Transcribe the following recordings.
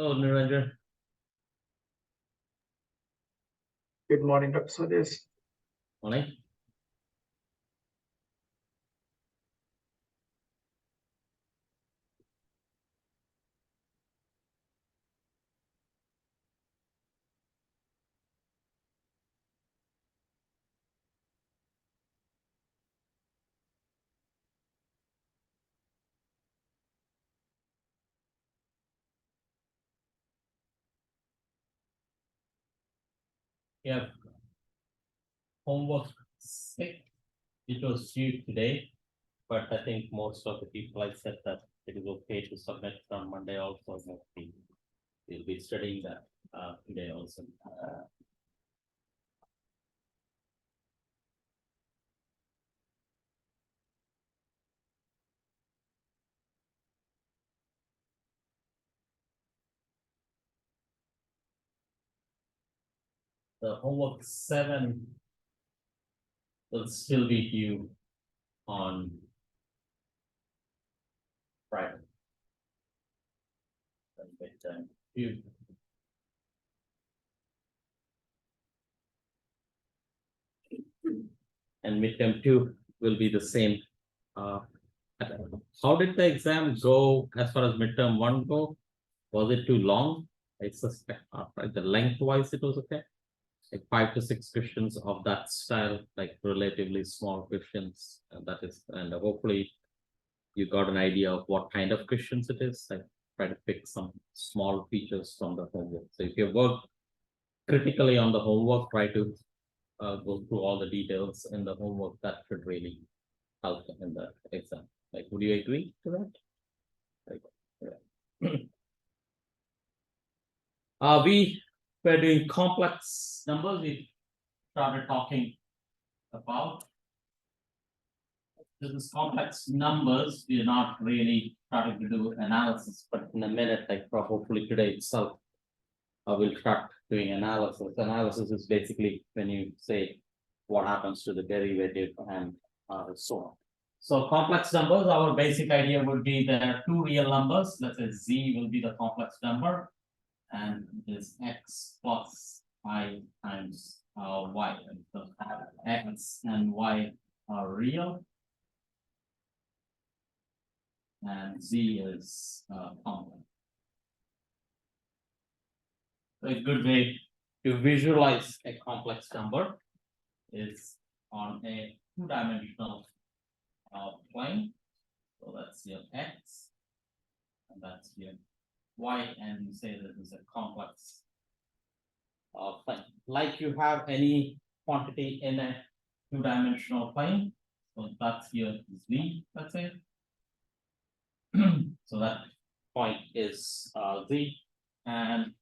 Oh, Niranjan. Good morning, Dr. Swadesh. Morning. Yeah. Homework 6. It was due today, but I think most of the people I said that it is okay to submit on Monday also. We'll be studying that today also. The homework 7 will still be due on Friday. Two. And midterm 2 will be the same. How did the exam go as far as midterm 1 go? Was it too long? I suspect the lengthwise it was okay. Like 5 to 6 questions of that style, like relatively small questions. And that is, and hopefully you got an idea of what kind of questions it is. Like try to pick some small features from the homework. So if you work critically on the homework, try to go through all the details in the homework. That should really help in the exam. Like, would you agree to that? Like, yeah. We were doing complex numbers. We started talking about this is complex numbers. We are not really starting to do analysis, but in a minute, like hopefully today itself, we'll start doing analysis. Analysis is basically when you say what happens to the derivative and so on. So complex numbers, our basic idea would be there are two real numbers. Let's say z will be the complex number, and this x plus I times y. So x and y are real, and z is complex. So a good way to visualize a complex number is on a two-dimensional plane. So that's your x, and that's your y, and you say that is a complex plane. Like you have any quantity in a two-dimensional plane, so that's your z, let's say. So that point is z, and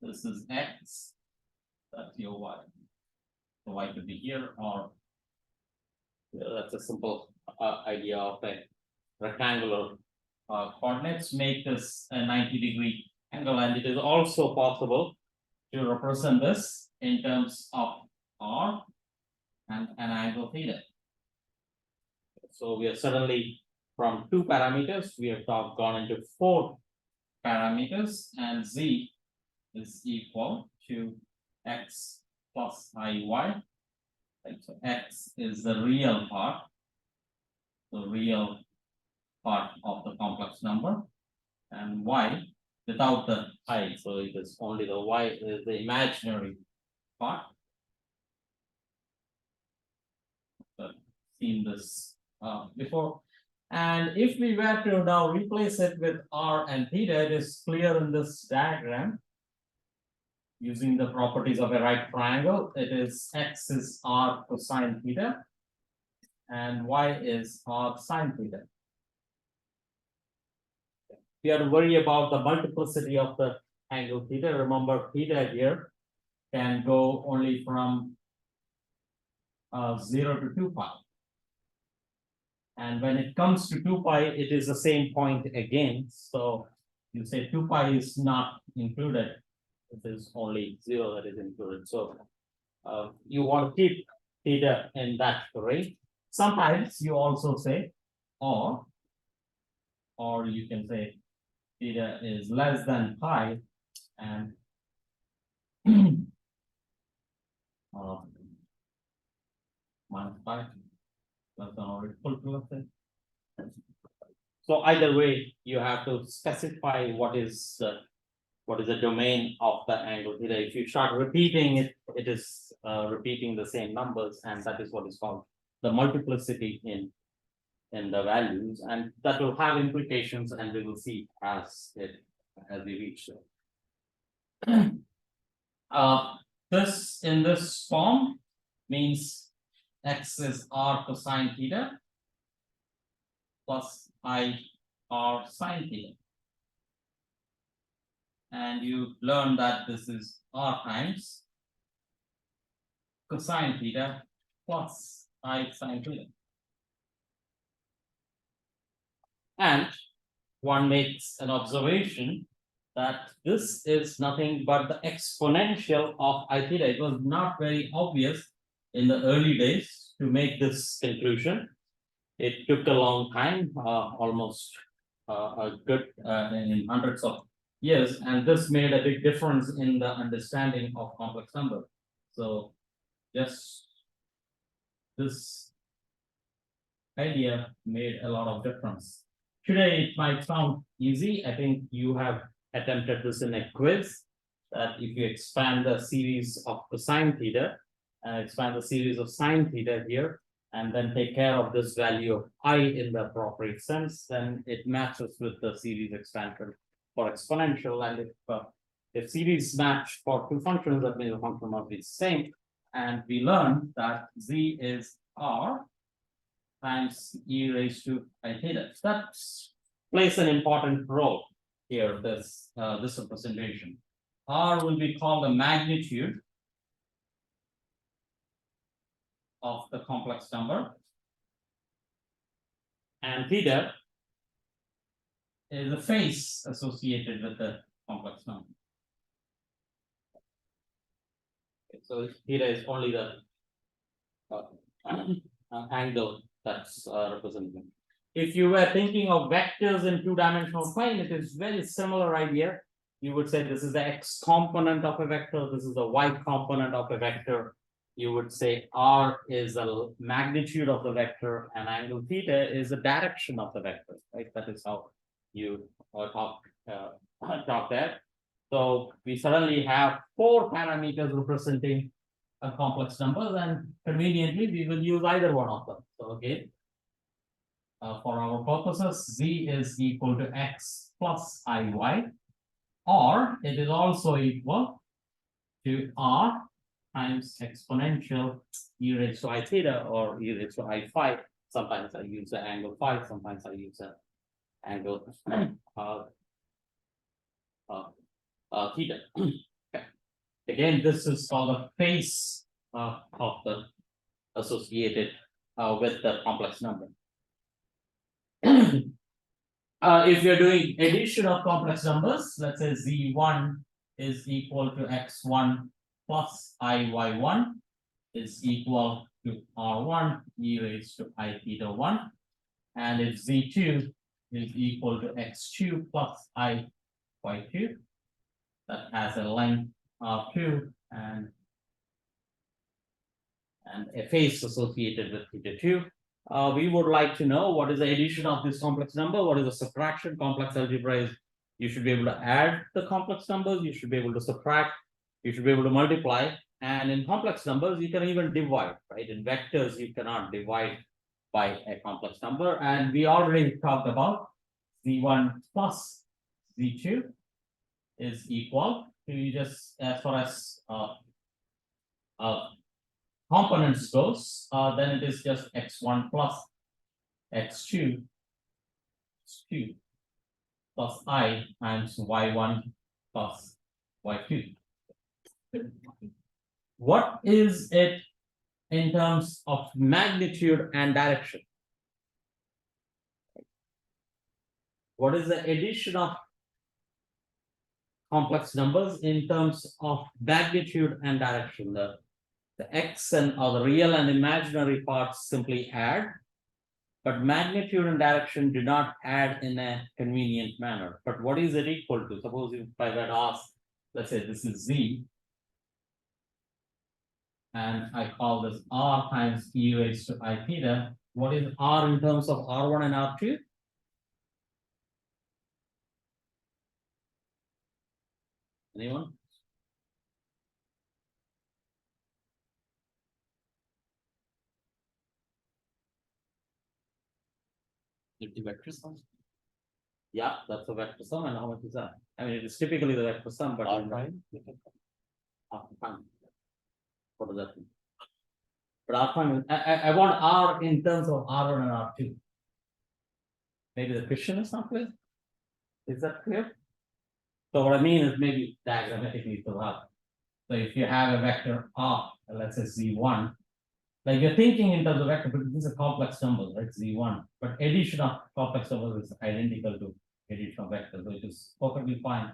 this is x, that's your y. So y could be here, or that's a simple idea of a rectangular coordinates. Make this a 90-degree angle, and it is also possible to represent this in terms of r and an angle theta. So we are suddenly from 2 parameters, we have gone into 4 parameters, and z is equal to x plus iy. Right? So x is the real part, the real part of the complex number, and y without the I, so it is only the y is the imaginary part. Seen this before, and if we were to now replace it with r and theta, it is clear in this diagram. Using the properties of a right triangle, it is x is r cosine theta, and y is r sine theta. We have to worry about the multiplicity of the angle theta. Remember, theta here can go only from 0 to 2 pi. And when it comes to 2 pi, it is the same point again. So you say 2 pi is not included. It is only 0 that is included. So you want to keep theta in that range. Sometimes you also say or you can say theta is less than pi and minus pi less than or equal to, let's say. So either way, you have to specify what is the domain of the angle theta. If you start repeating it, it is repeating the same numbers, and that is what is called the multiplicity in the values, and that will have implications, and we will see as we reach there. This in this form means x is r cosine theta plus I r sine theta. And you learn that this is r times cosine theta plus I sine theta. And one makes an observation that this is nothing but the exponential of I theta. It was not very obvious in the early days to make this conclusion. It took a long time, almost a good in hundreds of years, and this made a big difference in the understanding of complex number. So just this idea made a lot of difference. Today it might sound easy. I think you have attempted this in a quiz, that if you expand the series of cosine theta and expand the series of sine theta here, and then take care of this value of I in the appropriate sense, then it matches with the series expansion for exponential. And if series match for two functions, that means the function must be the same. And we learn that z is r times e raised to I theta. That plays an important role here, this representation. R will be called the magnitude of the complex number, and theta is the phase associated with the complex number. Okay, so theta is only the angle that's represented. If you were thinking of vectors in two-dimensional plane, it is very similar idea. You would say this is the x component of a vector, this is the y component of a vector. You would say r is the magnitude of the vector, and angle theta is the direction of the vector, right? That is how you talk there. So we suddenly have 4 parameters representing a complex number, and conveniently we will use either one of them. So again, for our purposes, z is equal to x plus iy, or it is also equal to r times exponential e raised to I theta or e raised to I phi. Sometimes I use the angle phi, sometimes I use the angle theta. Okay. Again, this is called the phase of the associated with the complex number. If you're doing addition of complex numbers, let's say z1 is equal to x1 plus iy1 is equal to r1 e raised to I theta 1, and if z2 is equal to x2 plus I y2, that has a length of 2 and a phase associated with theta 2. We would like to know what is the addition of this complex number, what is the subtraction. Complex algebra is you should be able to add the complex numbers, you should be able to subtract, you should be able to multiply, and in complex numbers you can even divide, right? In vectors you cannot divide by a complex number, and we already talked about z1 plus z2 is equal to, just as far as components goes, then it is just x1 plus x2 plus I times y1 plus y2. What is it in terms of magnitude and direction? What is the addition of complex numbers in terms of magnitude and direction? The x and or the real and imaginary parts simply add, But magnitude and direction do not add in a convenient manner. But what is it equal to? Suppose if I were to ask, let's say this is Z. And I call this R times E raised to I theta. What is R in terms of R1 and R2? Anyone? The vector sum? Yeah, that's a vector sum, and how much is that? I mean, it is typically the vector sum, but. R prime? R prime. What does that mean? But R prime, I want R in terms of R1 and R2. Maybe the question is not clear. Is that clear? So what I mean is maybe diagrammatically to help. So if you have a vector R, let's say Z1. Like you're thinking in terms of vector, but this is a complex number, right? Z1. But addition of complex numbers is identical to addition of vectors. So it is perfectly fine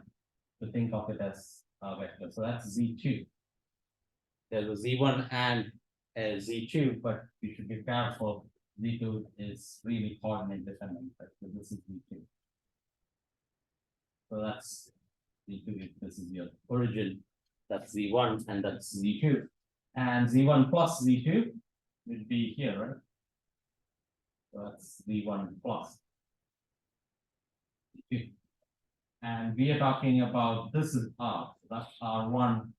to think of it as a vector. So that's Z2. There's a Z1 and a Z2, but you should be careful. Z2 is really coordinate dependent. So this is Z2. So that's Z2. This is your origin. That's Z1 and that's Z2. And Z1 plus Z2 would be here, right? So that's Z1 plus Z2. And we are talking about this is R. So that's R1,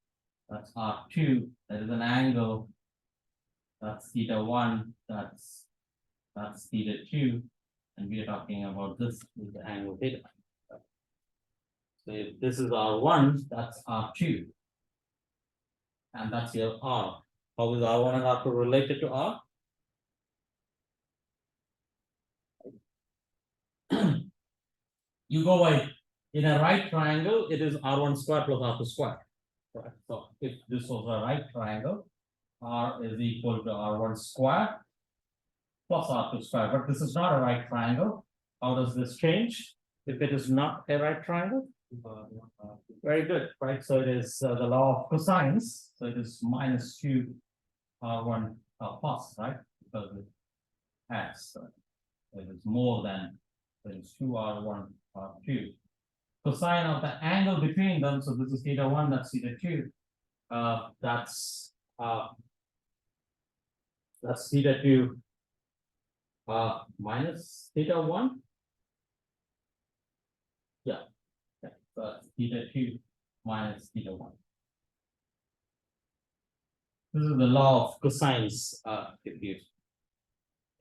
that's R2, that is an angle. That's theta 1, that's theta 2, and we are talking about this is the angle theta. So if this is R1, that's R2. And that's your R. How is R1 and R2 related to R? You go by, in a right triangle, it is R1 square plus R2 square. Right? So if this was a right triangle, R is equal to R1 square plus R2 square. But this is not a right triangle. How does this change if it is not a right triangle? Very good, right? So it is the law of cosines. So it is minus 2 R1 plus, right? Because it has, so it is more than, it is 2 R1 R2. Cosine of the angle between them, so this is theta 1, that's theta 2. That's theta 2 minus theta 1. Yeah. So theta 2 minus theta 1. This is the law of cosines,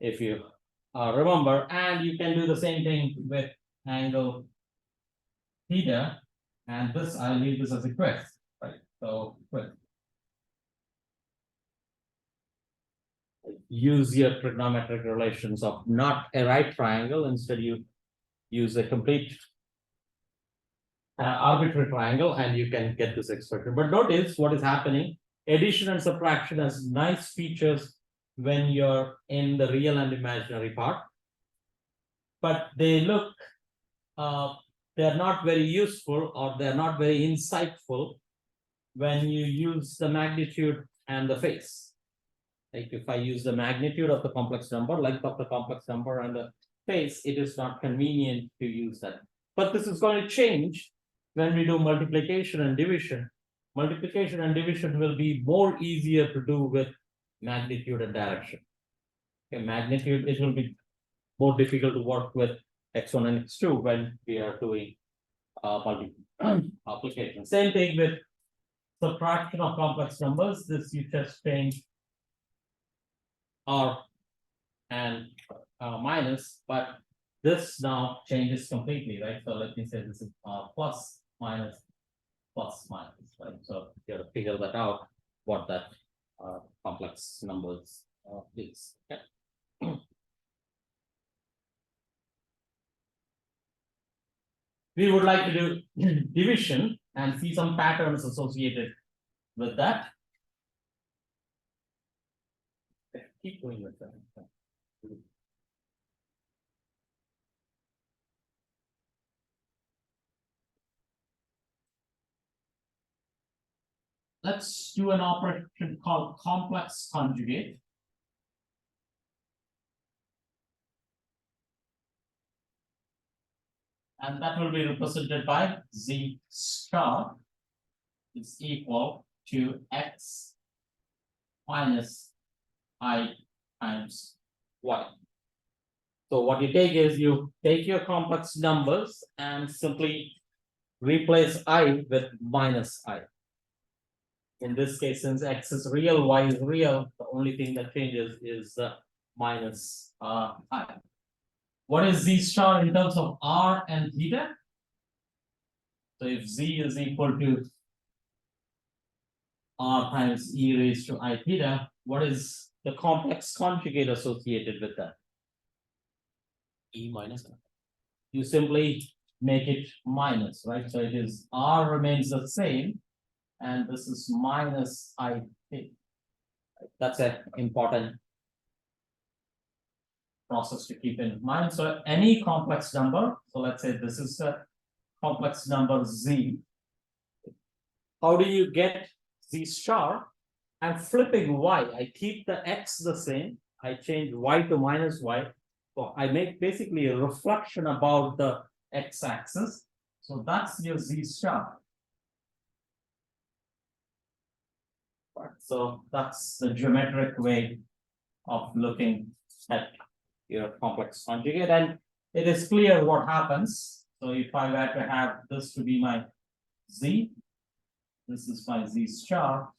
if you remember, and you can do the same thing with angle theta, and this I'll leave this as a quiz, right? So quiz. Use your trigonometric relations of not a right triangle, instead you use a complete arbitrary triangle and you can get this expression. But notice what is happening. Addition and subtraction has nice features when you're in the real and imaginary part, but they look they're not very useful or they're not very insightful when you use the magnitude and the face. Like if I use the magnitude of the complex number, length of the complex number, and the face, it is not convenient to use that. But this is going to change when we do multiplication and division. Multiplication and division will be more easier to do with magnitude and direction. Okay, magnitude, it will be more difficult to work with x1 and x2 when we are doing multiplication. Same thing with subtraction of complex numbers. This you just change R and minus, but this now changes completely, right? So let me say this is plus minus, right? So you have to figure that out, what that complex numbers is. Okay. We would like to do division and see some patterns associated with that. Keep going with that. Let's do an operation called complex conjugate. And that will be represented by z star is equal to x minus I times y. So what you take is you take your complex numbers and simply replace I with minus I. In this case, since x is real, y is real, the only thing that changes is minus I. What is z star in terms of r and theta? So if z is equal to r times e raised to I theta, what is the complex conjugate associated with that? E minus I. You simply make it minus, right? So it is r remains the same, and this is minus I theta. That's an important process to keep in mind. So any complex number, so let's say this is a complex number z. How do you get z star? I'm flipping y. I keep the x the same. I change y to minus y. So I make basically a reflection about the x-axis. So that's your z star. So that's the geometric way of looking at your complex conjugate, and it is clear what happens. So if I were to have this to be my z, this is my z star.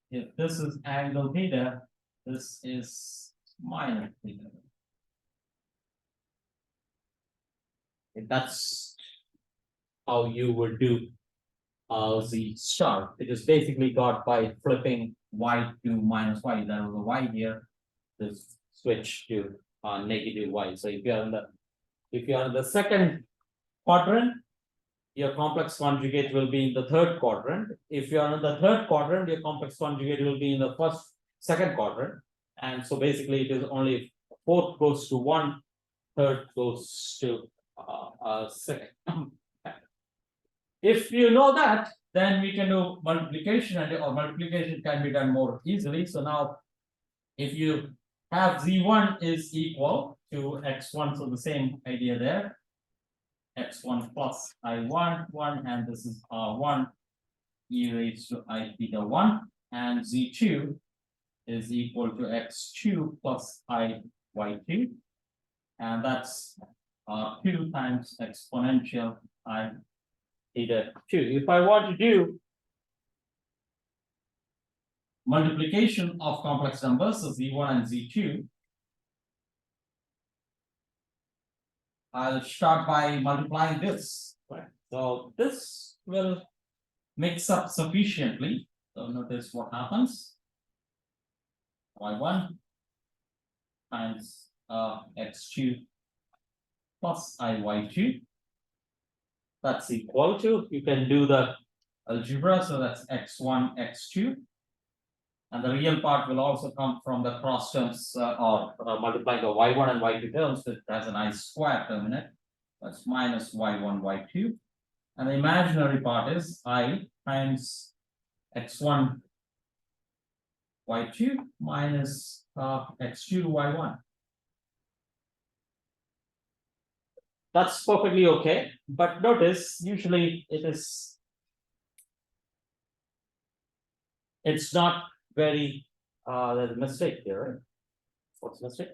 If this is angle theta, this is minus theta. That's how you would do z star. It is basically got by flipping y to minus y. There was a y here. This switch to negative y. So if you are in the second quadrant, your complex conjugate will be in the third quadrant. If you are in the third quadrant, your complex conjugate will be in the second quadrant. And so basically it is only fourth goes to one, third goes to second. If you know that, then we can do multiplication, or multiplication can be done more easily. So now if you have z1 is equal to x1, so the same idea there. X1 plus I1, 1, and this is R1 e raised to I theta 1, and Z2 is equal to X2 plus I Y2, and that's 2 times exponential I theta 2. If I want to do multiplication of complex numbers, so Z1 and Z2, I'll start by multiplying this, right? So this will mix up sufficiently. So notice what happens. Y1 times x2 plus iy2. That's equal to, you can do the algebra, so that's x1, x2. And the real part will also come from the cross terms or multiplying the y1 and y2 terms, which has a nice square term in it. That's minus y1, y2. And the imaginary part is I times x1, y2 minus x2, y1. That's perfectly okay, but notice usually it's not very there's a mistake here, right? What's the mistake?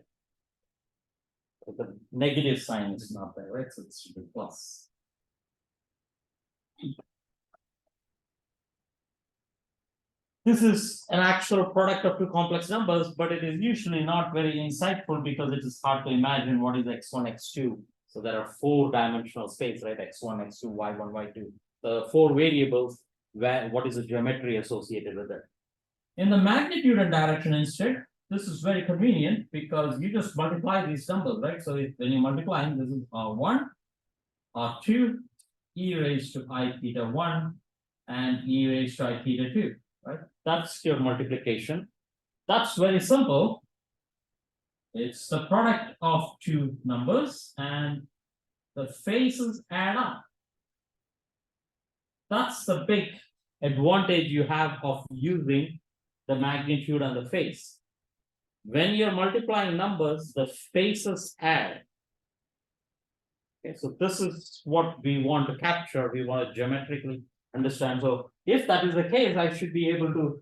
The negative sign is not there, right? So it should be plus. This is an actual product of two complex numbers, but it is usually not very insightful because it is hard to imagine what is x1, x2. So there are 4-dimensional space, right? x1, x2, y1, y2. The 4 variables, what is the geometry associated with it? In the magnitude and direction instead, this is very convenient because you just multiply these numbers, right? So when you multiply, this is R1, R2, e raised to I theta 1, and e raised to I theta 2, right? That's your multiplication. That's very simple. It's the product of two numbers and the faces add up. That's the big advantage you have of using the magnitude and the face. When you're multiplying numbers, the faces add. Okay, so this is what we want to capture, we want to geometrically understand, so if that is the case, I should be able to.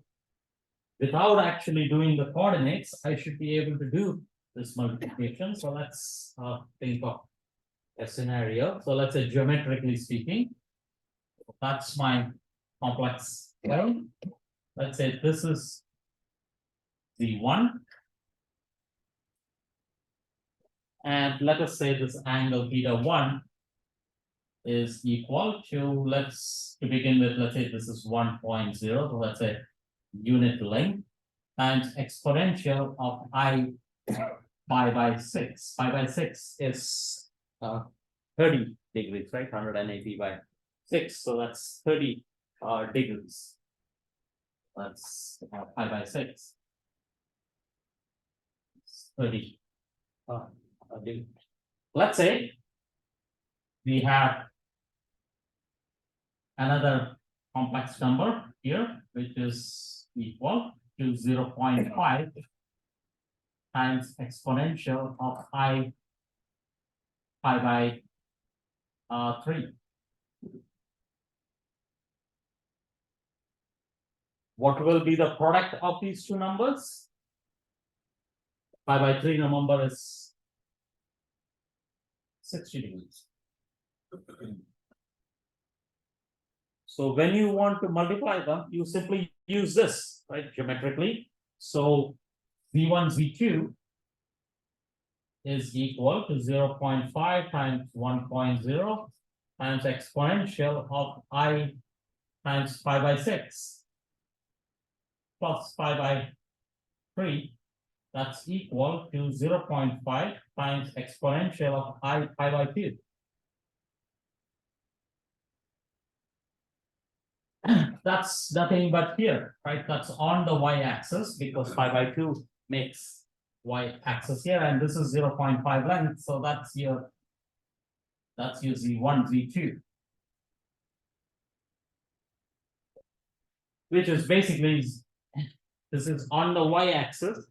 Without actually doing the coordinates, I should be able to do this multiplication, so let's think of a scenario, so let's say geometrically speaking. That's my complex plane. Let's say this is Z1. And let us say this angle theta1 is equal to, to begin with, let's say this is 1.0, so let's say unit length times exponential of I pi by 6. Pi by 6 is 30 degrees, right? 180 by 6, so that's 30 degrees. That's pi by 6. 30 degrees. Let's say we have another complex number here, which is equal to 0.5 times exponential of I pi by 3. What will be the product of these two numbers? Pi by 3 number is 60 degrees. So when you want to multiply them, you simply use this, right, geometrically. So V1, V2 is equal to 0.5 times 1.0 times exponential of I times pi by 6 plus pi by 3. That's equal to 0.5 times exponential of I pi by 2. That's nothing but here, right? That's on the y-axis because pi by 2 makes y-axis here, and this is 0.5 length, so that's your Z1, Z2. Which is basically, this is on the y-axis.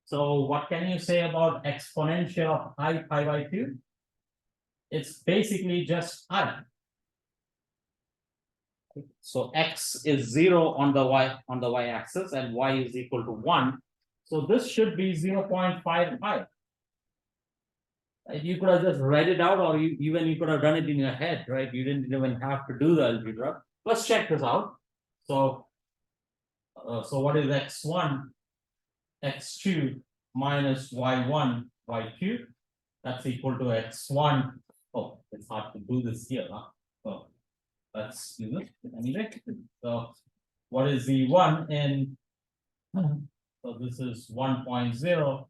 So what can you say about exponential of I pi by 2? It's basically just I. So x is 0 on the y-axis and y is equal to 1. So this should be 0.5 I. You could have just read it out, or you could have done it in your head, right? You didn't even have to do the algebra. Let's check this out. So what is x1, x2 minus y1, y2? That's equal to x1. Oh, it's hard to do this here, huh? So let's do this anyway. So what is Z1 in? So this is 1.0.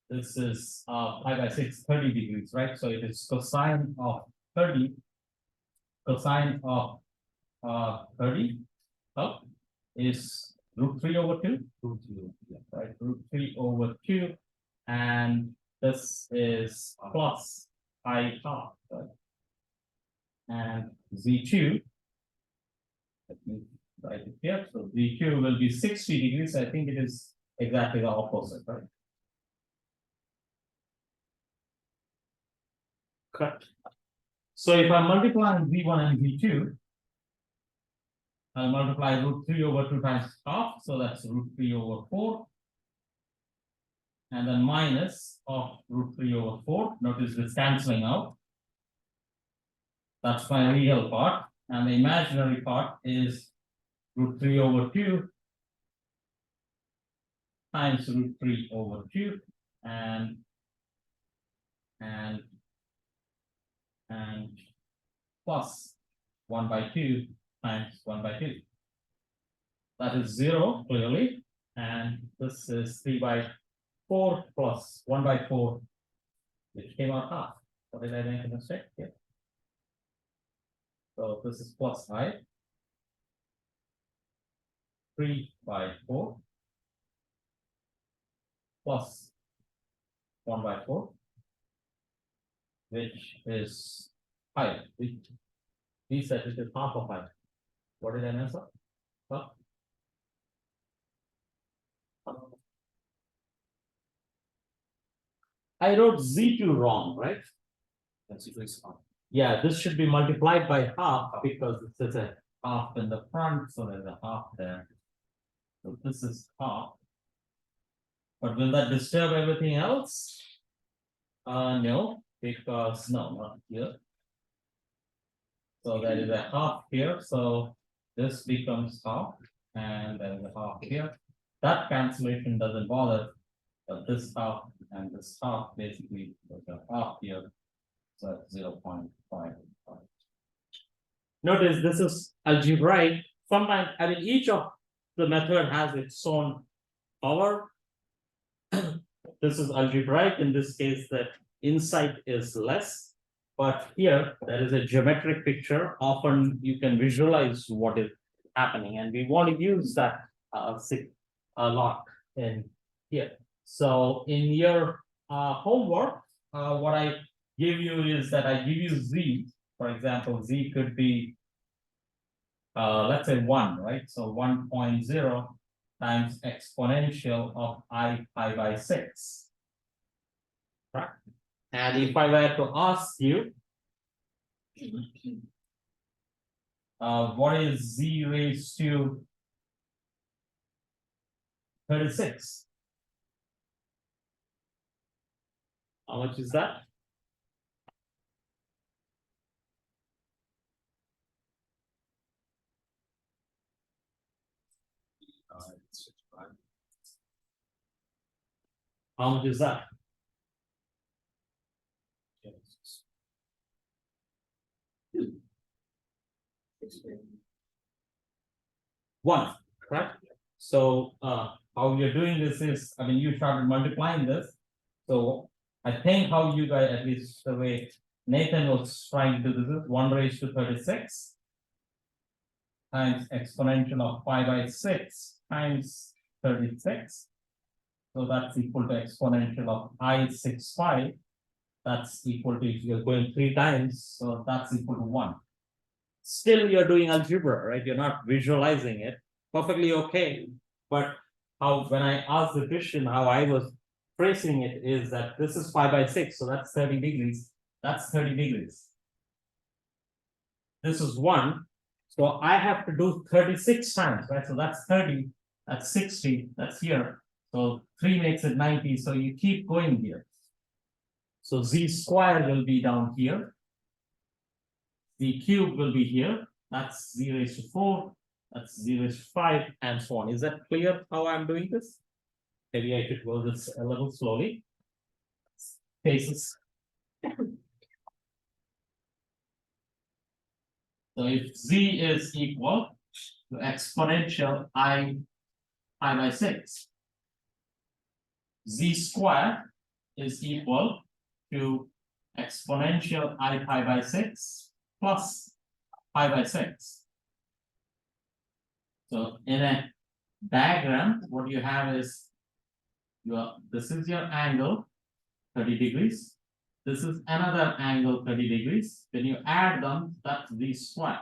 This is pi by 6, 30 degrees, right? So it is cosine of 30. Cosine of 30 is root 3 over 2. Root 3 over 2, right? Root 3 over 2. And this is plus I half, right? And Z2, let me write it here. So Z2 will be 60 degrees. I think it is exactly the opposite, right? Correct. So if I multiply V1 and V2, I'll multiply root 3 over 2 times half. So that's root 3 over 4. And then minus of root 3 over 4. Notice this cancelling out. That's my real part. And the imaginary part is root 3 over 2 times root 3 over 2 and plus 1 by 2 times 1 by 2. That is 0 clearly, and this is 3 by 4 plus 1 by 4, which came out half. Or did I make a mistake here? So this is plus I, 3 by 4 plus 1 by 4, which is pi. We said it is half of I. What did I mess up? Huh? I wrote Z2 wrong, right? That's it, it's on. Yeah, this should be multiplied by half because there's a half in the front, so there's a half there. So this is half. But will that disturb everything else? No, because no, not here. So there is a half here, so this becomes half, and there is a half here. That cancellation doesn't bother, but this half and this half basically there's a half here. So that's 0.5. Notice this is algebraic. Sometimes, I mean, each of the method has its own power. This is algebraic. In this case, the insight is less. But here, there is a geometric picture. Often you can visualize what is happening, and we want to use that a lot in here. So in your homework, what I give you is that I give you z. For example, z could be, let's say 1, right? So 1.0 times exponential of I pi by 6. Right? And if I were to ask you, what is z raised to 36? How much is that? How much is that? One, correct? So how you're doing this is, I mean, you started multiplying this. So I think how you guys, at least the way Nathan was trying to do this, is 1 raised to 36 times exponential of pi by 6 times 36. So that's equal to exponential of I65. That's equal to, if you're going 3 times, so that's equal to 1. Still, you're doing algebra, right? You're not visualizing it. Perfectly okay. But how, when I asked the question, how I was phrasing it is that this is pi by 6, so that's 30 degrees. That's 30 degrees. This is 1. So I have to do 36 times, right? So that's 30, that's 60, that's here. So 3 makes it 90. So you keep going here. So z squared will be down here. The cube will be here. That's z raised to 4. That's z raised to 5, and so on. Is that clear how I'm doing this? Maybe I should go this a little slowly. Paces. So if z is equal to exponential I pi by 6, z squared is equal to exponential I pi by 6 plus pi by 6. So in a diagram, what you have is this is your angle 30 degrees. This is another angle 30 degrees. When you add them, that's z squared.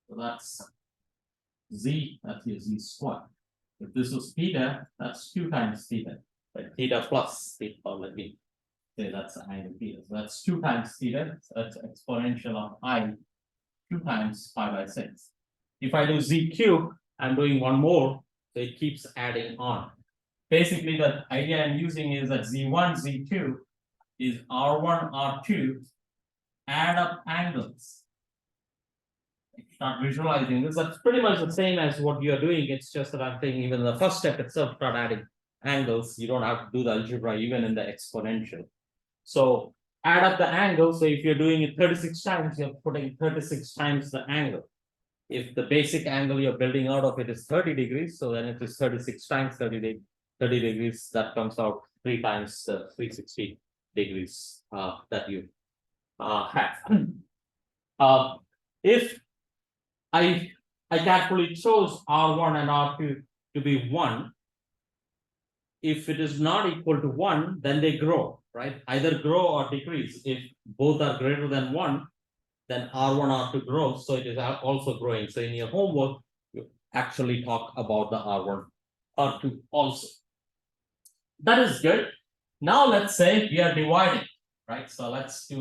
So that's z, that's your z squared. If this was theta, that's 2 times theta. Right? Theta plus theta, or let me say that's the angle theta. So that's 2 times theta. So that's exponential of I 2 times pi by 6. If I do z cube, I'm doing one more, so it keeps adding on. Basically, the idea I'm using is that z1, z2 is r1, r2, add up angles. Start visualizing this. That's pretty much the same as what you're doing. It's just that I'm thinking even the first step itself, start adding angles. You don't have to do the algebra even in the exponential. So add up the angle. So if you're doing it 36 times, you're putting 36 times the angle. If the basic angle you're building out of it is 30 degrees, so then it is 36 times 30 degrees. That comes out 3 times 360 degrees that you have. If I carefully chose R1 and R2 to be 1. If it is not equal to 1, then they grow, right? Either grow or decrease. If both are greater than 1, then R1, R2 grows, so it is also growing. So in your homework, you actually talk about the R1, R2 also. That is good. Now let's say we are dividing, right? So let's do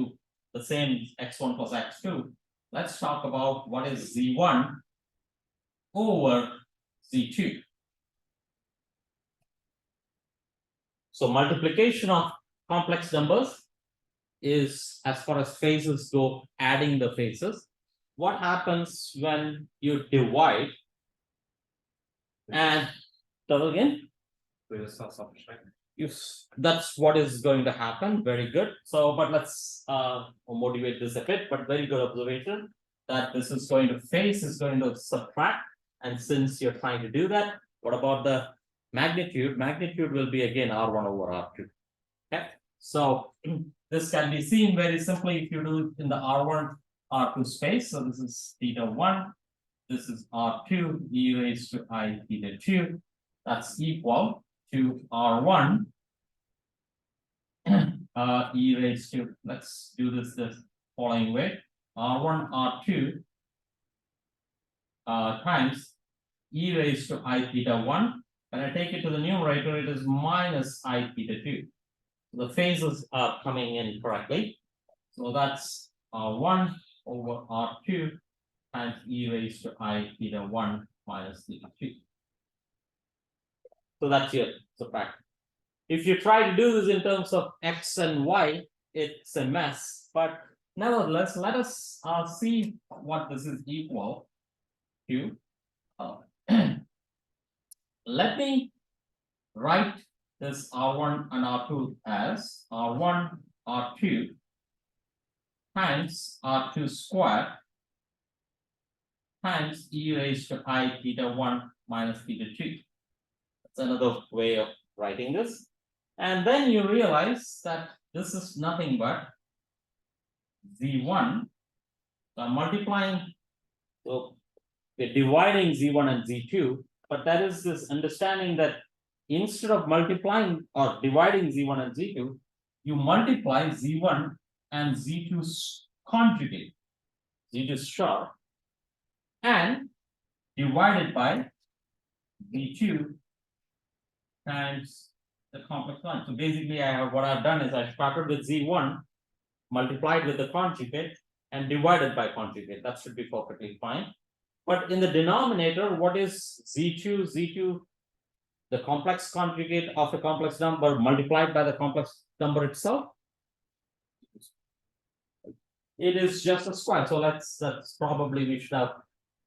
the same x1 plus x2. Let's talk about what is z1 over z2. So multiplication of complex numbers is, as far as phases go, adding the phases. What happens when you divide and double again? Yes, that's what is going to happen. Very good. So, but let's motivate this a bit, but very good observation that this is going to phase is going to subtract. And since you're trying to do that, what about the magnitude? Magnitude will be again R1 over R2. Okay, so this can be seen very simply if you do it in the R1, R2 space. So this is theta 1, this is R2 e raised to I theta 2. That's equal to R1 e raised to, let's do this following way, R1 R2 times e raised to I theta 1. When I take it to the numerator, it is minus I theta 2. The phases are coming in correctly. So that's R1 over R2 times e raised to I theta 1 minus theta 2. So that's your subtract. If you try to do this in terms of x and y, it's a mess. But nevertheless, let us see what this is equal to. Let me write this R1 and R2 as R1 R2 times R2 squared times e raised to I theta 1 minus theta 2. That's another way of writing this. And then you realize that this is nothing but z1. So I'm multiplying, so we're dividing z1 and z2, but that is this understanding that instead of multiplying or dividing z1 and z2, you multiply z1 and z2's conjugate, z2 star, and divide it by z2 times the complex line. So basically, what I've done is I started with z1, multiplied with the conjugate, and divided by conjugate. That should be perfectly fine. But in the denominator, what is z2? Z2, the complex conjugate of a complex number multiplied by the complex number itself. It is just a square. So that's probably we should have.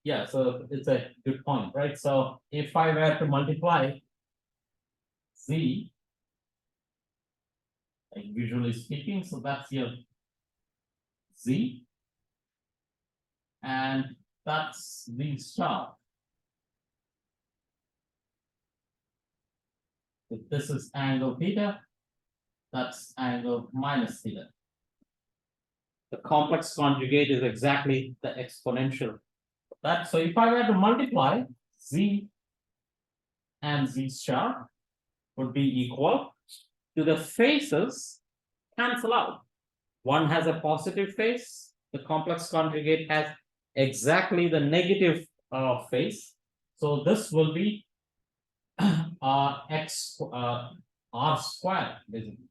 Yeah, so it's a good point, right? So if I were to multiply z, like visually speaking, so that's your z, and that's z star. If this is angle theta, that's angle minus theta. The complex conjugate is exactly the exponential. That, so if I were to multiply z and z star would be equal to the faces cancel out. One has a positive face, the complex conjugate has exactly the negative face. So this will be x r squared basically,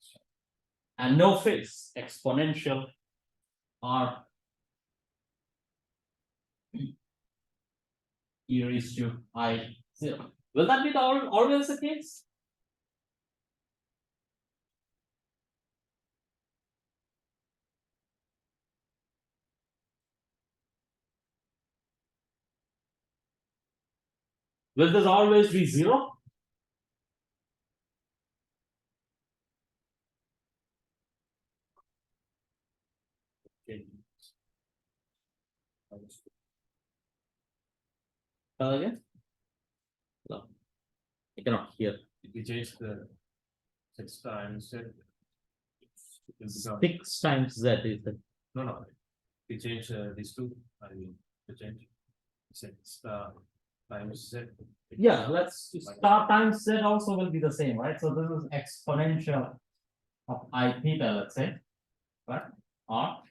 and no face, exponential r e raised to I 0. Will that be always the case? Will this always be 0? Again? No, I cannot hear. If you change the 6 times it will become 6 times z is the no. If you change these two, I mean to change 6 times z. yeah. Let's star times z also will be the same, right? So this is exponential of I theta, let's say, right? R,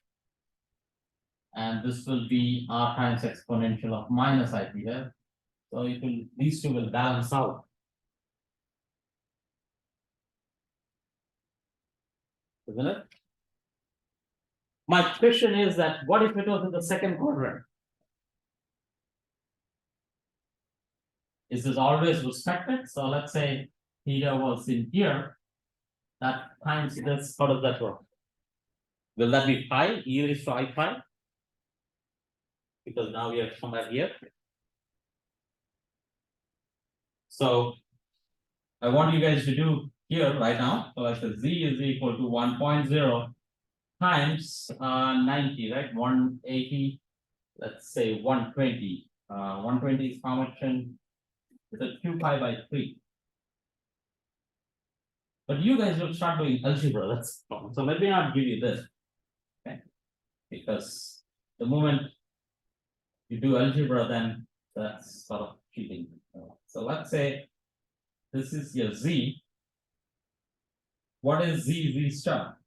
and this will be r times exponential of minus I theta. So it will, these two will balance out. Isn't it? My question is that what if it was in the second quadrant? Is this always respected? So let's say theta was in here. That times this, how does that work? Will that be pi, e raised to I pi? Because now we have somewhere here. So I want you guys to do here right now. So I said z is equal to 1.0 times 90, right? 180, let's say 120. 120 is how much in it's a 2 pi by 3. But you guys will start doing algebra, that's the problem. So let me not give you this. Okay. Because the moment you do algebra, then that's sort of cheating. So let's say this is your z. What is z star?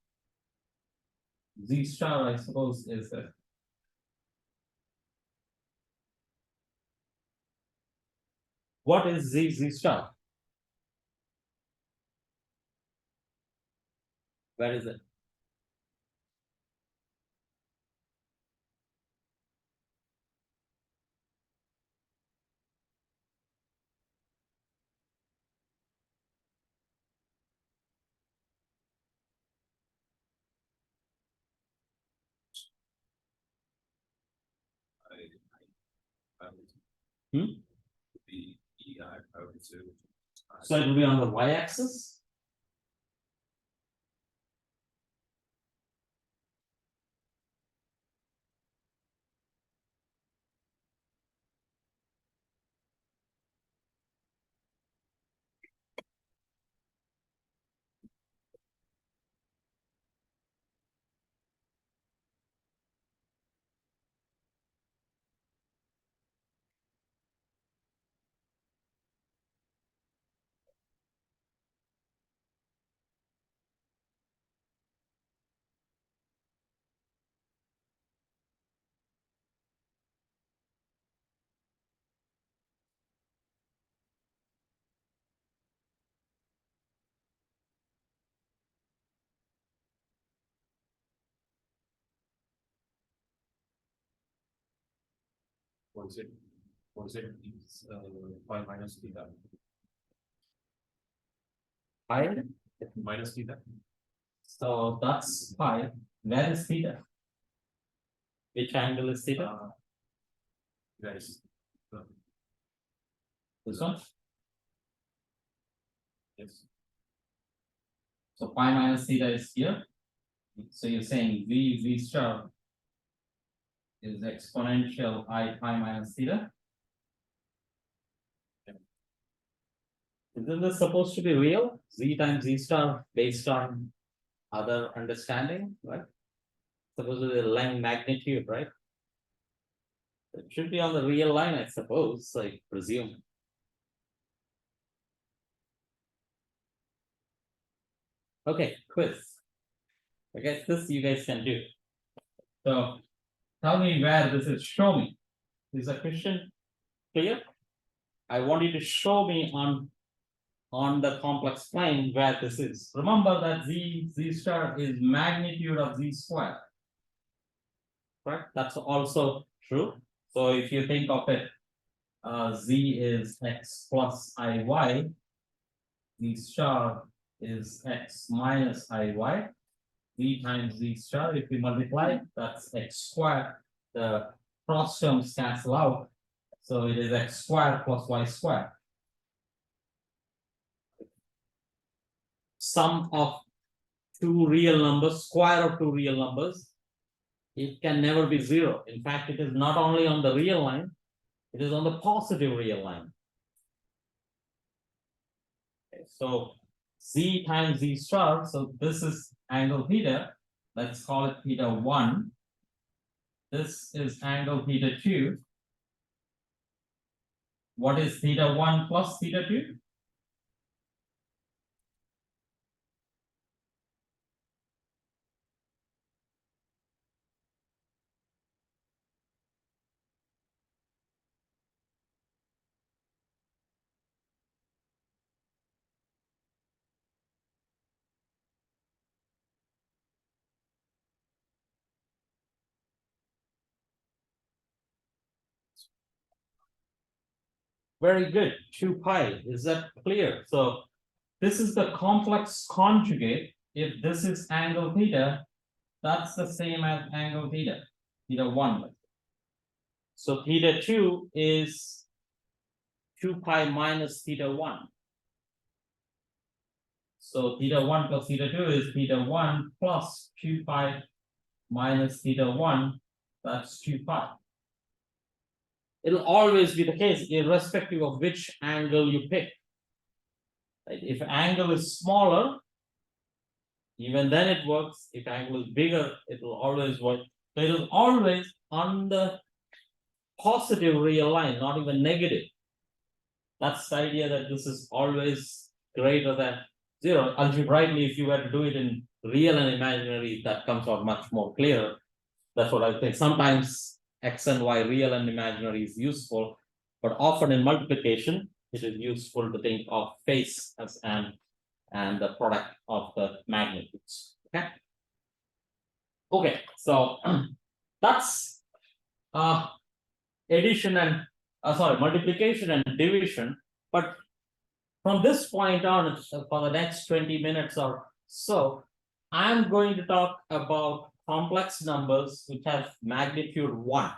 Z star, I suppose, is a what is z star? Where is it? Hmm? The EI over two. So it will be on the y-axis. Was it pi minus theta? Pi. Minus theta? So that's pi. Where is theta? Which angle is theta? Guys. This one. Yes. So pi minus theta is here. So you're saying v star is exponential I pi minus theta. Isn't this supposed to be real? Z times z star based on other understanding, right? Supposed to be the line magnitude, right? It should be on the real line, I suppose, I presume. Okay, quiz. I guess this you guys can do. So tell me where this is. Show me. Is the question clear? I want you to show me on the complex plane where this is. Remember that z star is magnitude of z square. Right? That's also true. So if you think of it, z is x plus iy, z star is x minus iy, z times z star, if we multiply, that's x squared. The cross terms cancel out. So it is x squared plus y squared. Sum of two real numbers, square of two real numbers, it can never be zero. In fact, it is not only on the real line, it is on the positive real line. Okay, so z times z star, so this is angle theta, let's call it theta 1. This is angle theta 2. What is theta 1 plus theta 2? Very good, 2 pi, is that clear? So this is the complex conjugate. If this is angle theta, that's the same as angle theta, theta 1. So theta 2 is 2 pi minus theta 1. So theta 1 plus theta 2 is theta 1 plus 2 pi minus theta 1, that's 2 pi. It'll always be the case, irrespective of which angle you pick. Right? If angle is smaller, even then it works. If angle is bigger, it will always work. So it is always on the positive real line, not even negative. That's the idea, that this is always greater than 0. Algebraically, if you were to do it in real and imaginary, that comes out much more clear. That's what I think. Sometimes x and y, real and imaginary, is useful, but often in multiplication, it is useful to think of face as and the product of the magnitudes. Okay. Okay, so that's addition and multiplication and division. But from this point on, for the next 20 minutes or so, I'm going to talk about complex numbers which have magnitude 1.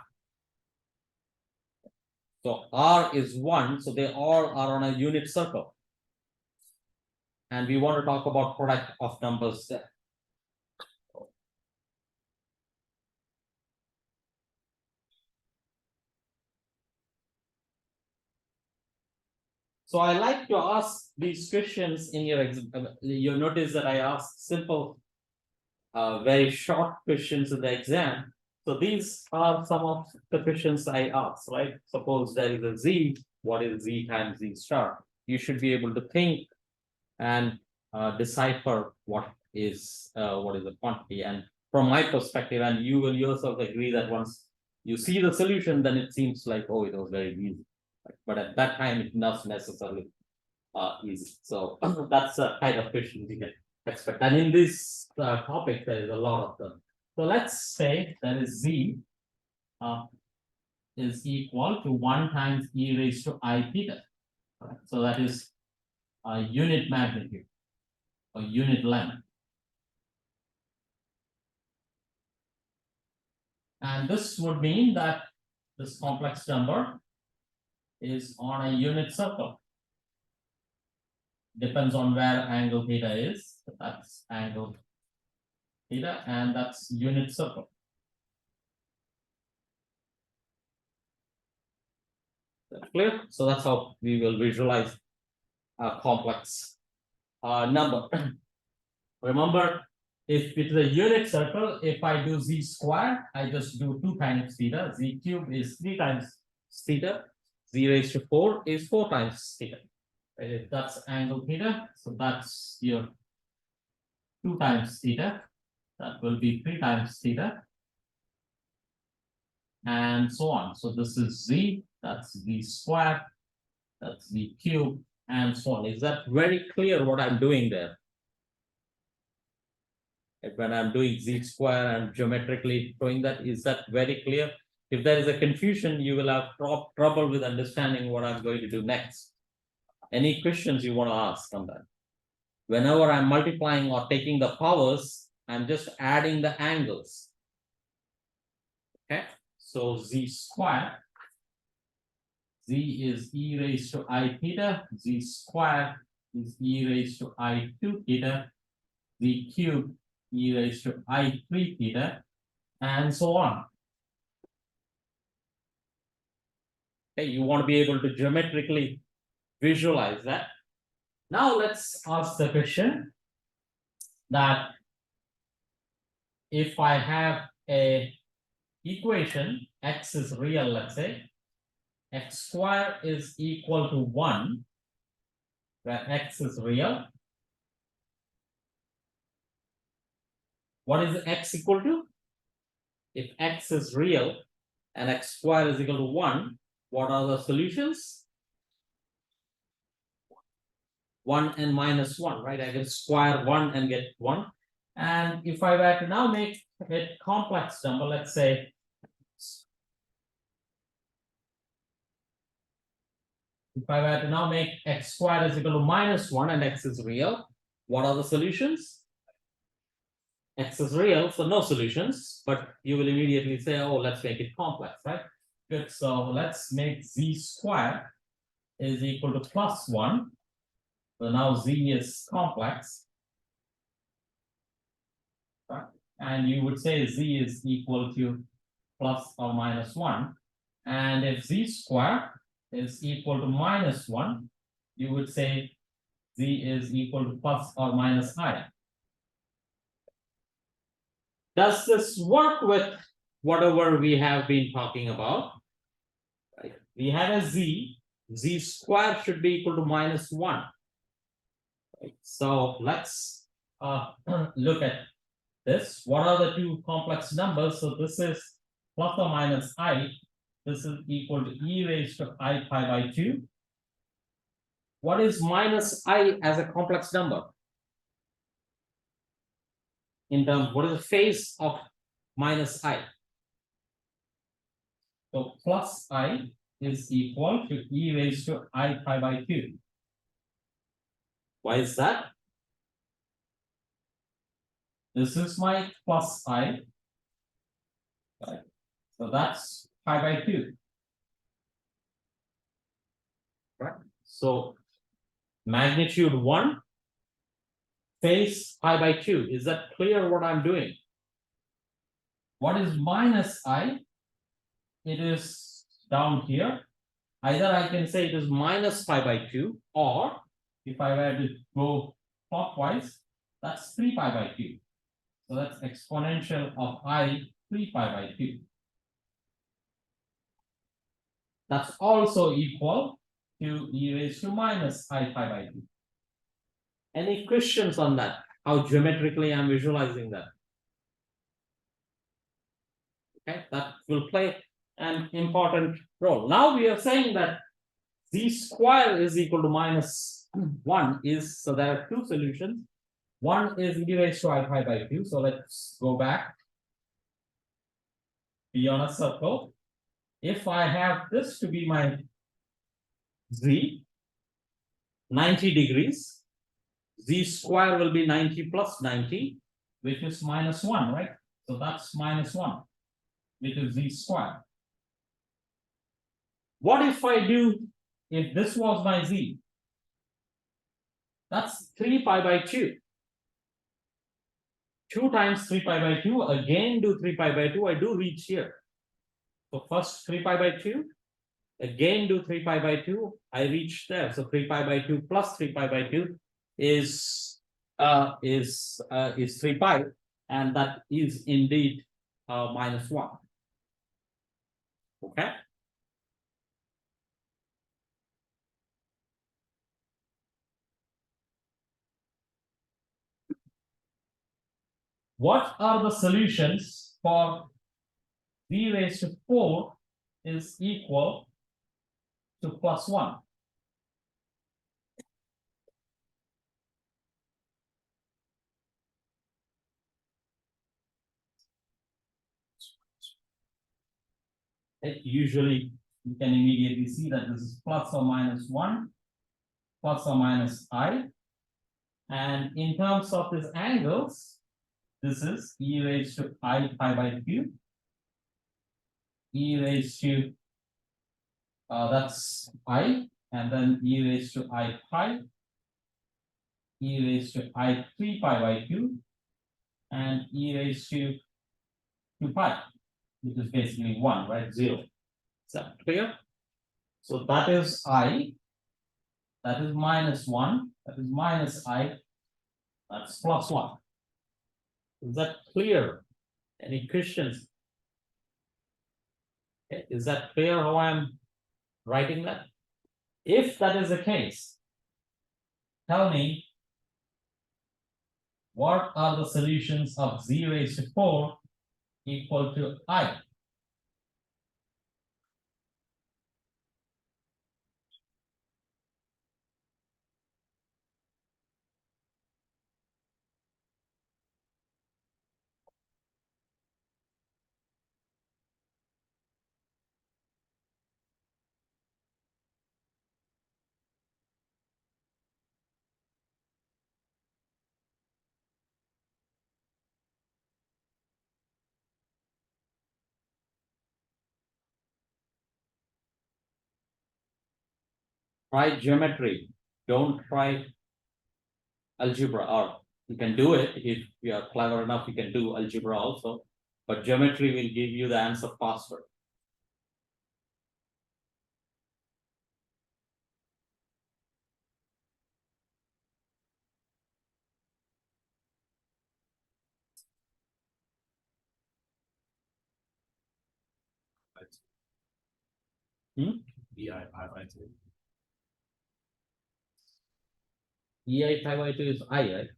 So R is 1, so they all are on a unit circle. And we want to talk about product of numbers there. So I like to ask these questions in your you notice that I asked simple, very short questions in the exam. So these are some of the questions I ask, right? Suppose there is a z, what is z times z star? You should be able to think and decipher what is the quantity. And from my perspective, and you will yourself agree that once you see the solution, then it seems like, oh, it was very easy. But at that time, it's not necessarily easy. So that's the kind of question we can expect. And in this topic, there is a lot of them. So let's say that is z is equal to 1 times e raised to I theta. Right? So that is a unit magnitude or unit length. And this would mean that this complex number is on a unit circle. Depends on where angle theta is. That's angle theta, and that's unit circle. That's clear? So that's how we will visualize a complex number. Remember, if it's a unit circle, if I do z square, I just do 2 times theta. Z cube is 3 times theta. Z raised to 4 is 4 times theta. If that's angle theta, so that's your 2 times theta. That will be 3 times theta. And so on. So this is z, that's z squared, that's z cube, and so on. Is that very clear what I'm doing there? When I'm doing z square and geometrically showing that, is that very clear? If there is a confusion, you will have trouble with understanding what I'm going to do next. Any questions you want to ask on that? Whenever I'm multiplying or taking the powers, I'm just adding the angles. Okay, so z squared, z is e raised to I theta, z squared is e raised to I2 theta, z cubed e raised to I3 theta, and so on. Okay, you want to be able to geometrically visualize that. Now let's ask the question that if I have a equation, x is real, let's say, x squared is equal to 1, where x is real. What is x equal to? If x is real and x squared is equal to 1, what are the solutions? 1 and minus 1, right? I can square 1 and get 1. And if I were to now make it complex number, let's say If I were to now make x squared is equal to -1 and x is real, what are the solutions? X is real, so no solutions, but you will immediately say, oh, let's make it complex, right? Good, so let's make z squared is equal to +1. So now z is complex. Right? And you would say z is equal to plus or -1. And if z squared is equal to -1, you would say z is equal to plus or minus I. Does this work with whatever we have been talking about? Right. We have a z squared should be equal to -1. Right. So let's look at this. What are the two complex numbers? So this is plus or minus I. This is equal to e raised to I pi by 2. What is minus I as a complex number? In terms, what is the face of minus I? So plus I is equal to e raised to I pi by 2. Why is that? This is my plus I. Right. So that's pi by 2. Right. So magnitude 1, face pi by 2. Is that clear what I'm doing? What is minus I? It is down here. Either I can say it is minus pi by 2, or if I were to go clockwise, that's 3 pi by 2. So that's exponential of I 3 pi by 2. That's also equal to e raised to minus I pi by 2. Any questions on that? How geometrically I'm visualizing that? Okay, that will play an important role. Now we are saying that z square is equal to -1 is, so there are two solutions. One is e raised to I pi by 2. So let's go back. Be on a circle. If I have this to be my z, 90 degrees, z square will be 90 plus 90, which is -1, right? So that's -1, which is z square. What if I do, if this was my z? That's 3 pi by 2. 2 times 3 pi by 2, again do 3 pi by 2, I do reach here. So first 3 pi by 2, again do 3 pi by 2, I reach there. So 3 pi by 2 plus 3 pi by 2 is 3 pi, and that is indeed -1. Okay. What are the solutions for z raised to 4 is equal to +1? Usually you can immediately see that this is plus or -1, plus or minus I. And in terms of these angles, this is e raised to I pi by 2, e raised to that's I, and then e raised to I pi, e raised to I 3 pi by 2, and e raised to 2 pi, which is basically 1, right? 0. Is that clear? So that is I, that is -1, that is minus I, that's +1. Is that clear? Any questions? Okay. Is that clear how I'm writing that? If that is the case, tell me what are the solutions of z raised to 4 equal to I? try geometry, don't try algebra, or you can do it if you are clever enough, you can do algebra also, but geometry will give you the answer faster. Hmm? EI pi by 2. EI pi by 2 is I, right?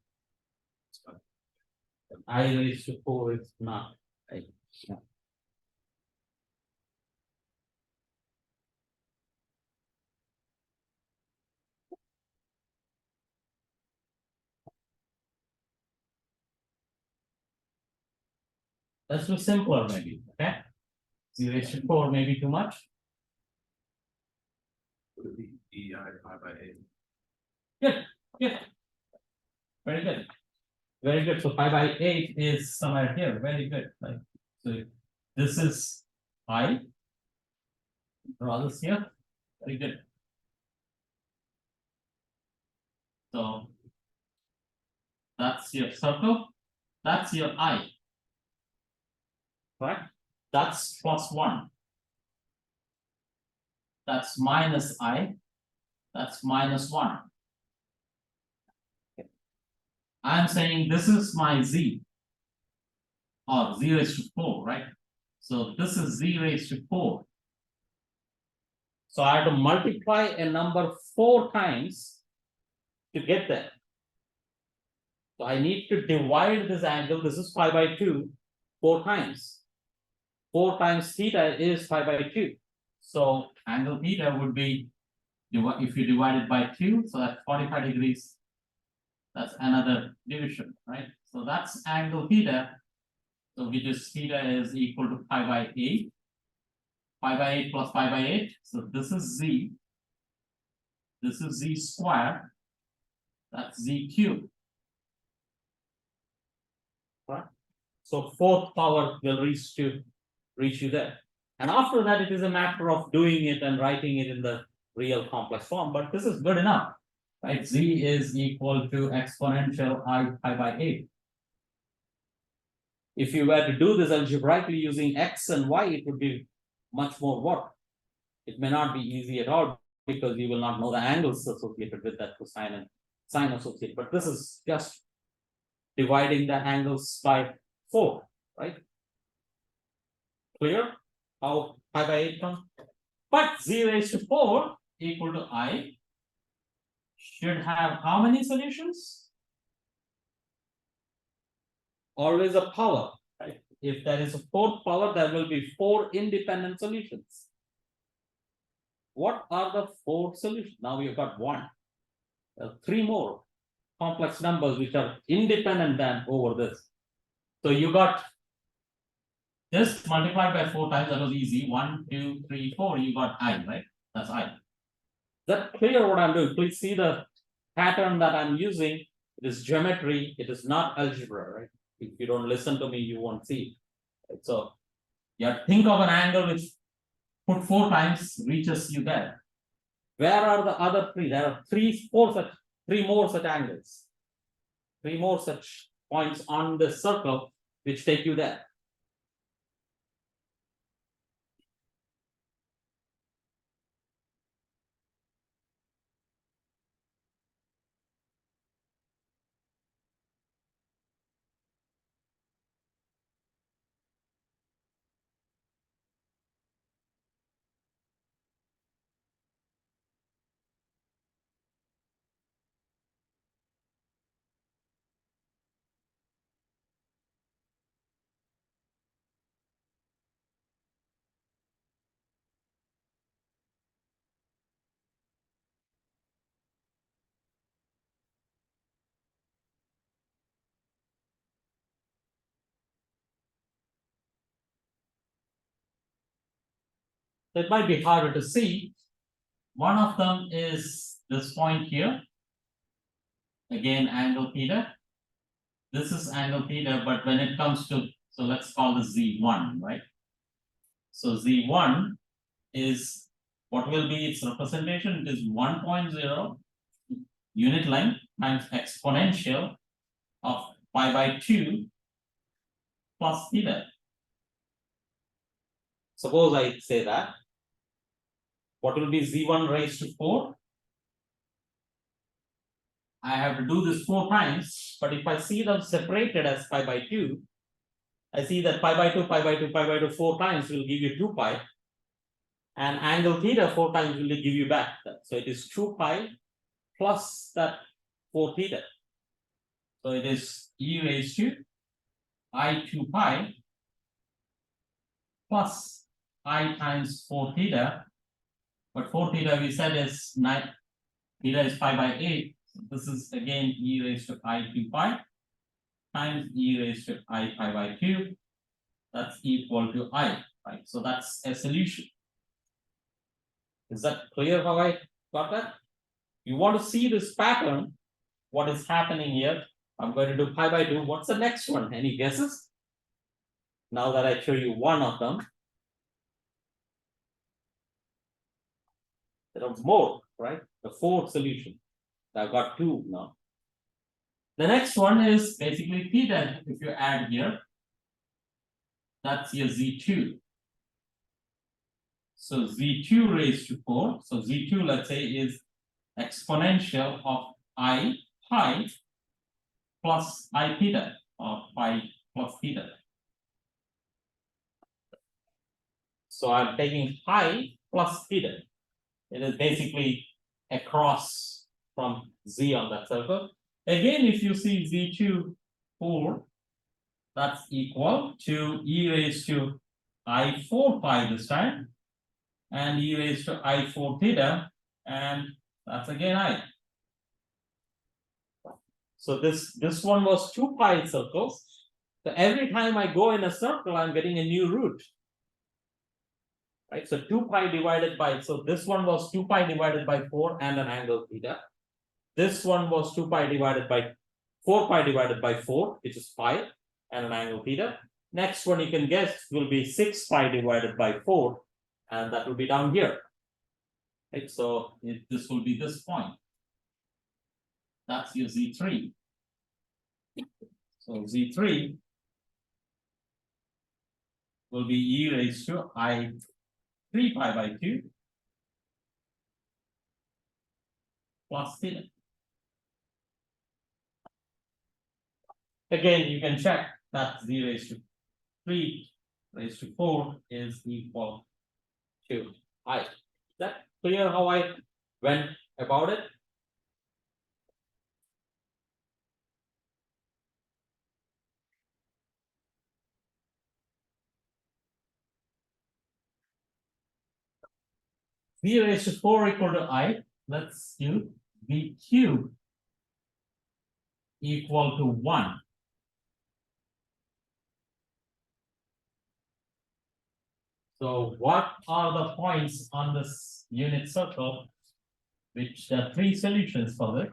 I raised to 4 is not. I. Yeah. Let's do simpler maybe, okay? 0 raised to 4 maybe too much. Would it be EI pi by 8? Yeah. Very good. Very good. So pi by 8 is somewhere here. Very good. Like, so this is I. Draw this here. Very good. So that's your circle. That's your I. Right? That's +1. That's minus I. That's -1. I'm saying this is my Z. Or Z raised to 4, right? So this is Z raised to 4. So I have to multiply a number 4 times to get there. So I need to divide this angle. This is pi by 2, 4 times. 4 times theta is pi by 2. So angle theta would be, if you divide it by 2, so that's 45 degrees. That's another division, right? So that's angle theta. So which is theta is equal to pi by 8. Pi by 8 plus pi by 8. So this is Z. This is Z squared. That's Z cubed. Right? So 4th power will reach you there. And after that, it is a matter of doing it and writing it in the real complex form. But this is good enough. Right? Z is equal to exponential I pi by 8. If you were to do this algebraically using X and Y, it would be much more work. It may not be easy at all because you will not know the angles associated with that cosine and sine associated. But this is just dividing the angles by 4, right? Clear how pi by 8 comes? But Z raised to 4 equal to I should have how many solutions? Always a power, right? If there is a 4th power, there will be 4 independent solutions. What are the 4 solutions? Now we've got 1. There are 3 more complex numbers which are independent than over this. So you got just multiplied by 4 times, that was easy. 1, 2, 3, 4, you got I, right? That's I. Is that clear what I'm doing? Please see the pattern that I'm using. It is geometry, it is not algebra, right? If you don't listen to me, you won't see it. Right? So you think of an angle which put 4 times reaches you there. Where are the other 3? There are 3 more such angles. 3 more such points on the circle which take you there. It might be harder to see. One of them is this point here. Again, angle theta. This is angle theta, but when it comes to, so let's call this Z1, right? So Z1 is what will be its representation? It is 1.0 unit length times exponential of pi by 2 plus theta. Suppose I say that, what will be z1 raised to 4? I have to do this 4 times, but if I see them separated as pi by 2, I see that pi by 2, pi by 2, pi by 2 4 times will give you 2 pi. And angle theta 4 times will give you back that. So it is 2 pi plus that 4 theta. So it is e raised to I 2 pi plus I times 4 theta. But 4 theta we said is 9, theta is pi by 8. So this is again e raised to I 2 pi times e raised to I pi by 2. That's equal to I, right? So that's a solution. Is that clear how I got that? You want to see this pattern, what is happening here? I'm going to do pi by 2. What's the next one? Any guesses? Now that I show you one of them. There are more, right? The 4th solution. I've got 2 now. The next one is basically theta. If you add here, that's your z2. So z2 raised to 4. So z2, let's say, is exponential of I pi plus I theta, or pi plus theta. So I'm taking pi plus theta. It is basically across from z on that circle. Again, if you see z2 4, that's equal to e raised to I 4 pi this time, and e raised to I 4 theta, and that's again I. So this one was 2 pi circles. So every time I go in a circle, I'm getting a new root. Right, so 2 pi divided by, so this one was 2 pi divided by 4 and an angle theta. This one was 2 pi divided by 4 pi divided by 4, which is pi, and an angle theta. Next one you can guess will be 6 pi divided by 4, and that will be down here. Right, so this will be this point. That's your z3. So z3 will be e raised to I 3 pi by 2 plus theta. Again, you can check that z raised to 3 raised to 4 is equal to I. Is that clear how I went about it? V raised to 4 equal to I. Let's do V cube equal to 1. So what are the points on this unit circle, which there are 3 solutions for it?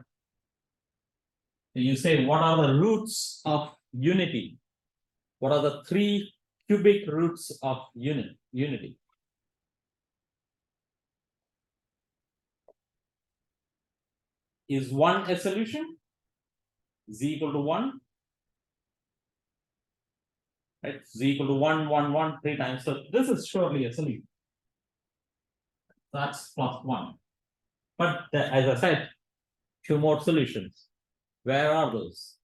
So you say, what are the roots of unity? What are the 3 cubic roots of unity? Is 1 a solution? Z equal to 1? Right, z equal to 1, 1, 1, 3 times. So this is surely a solution. That's plus 1. But as I said, 2 more solutions. Where are those?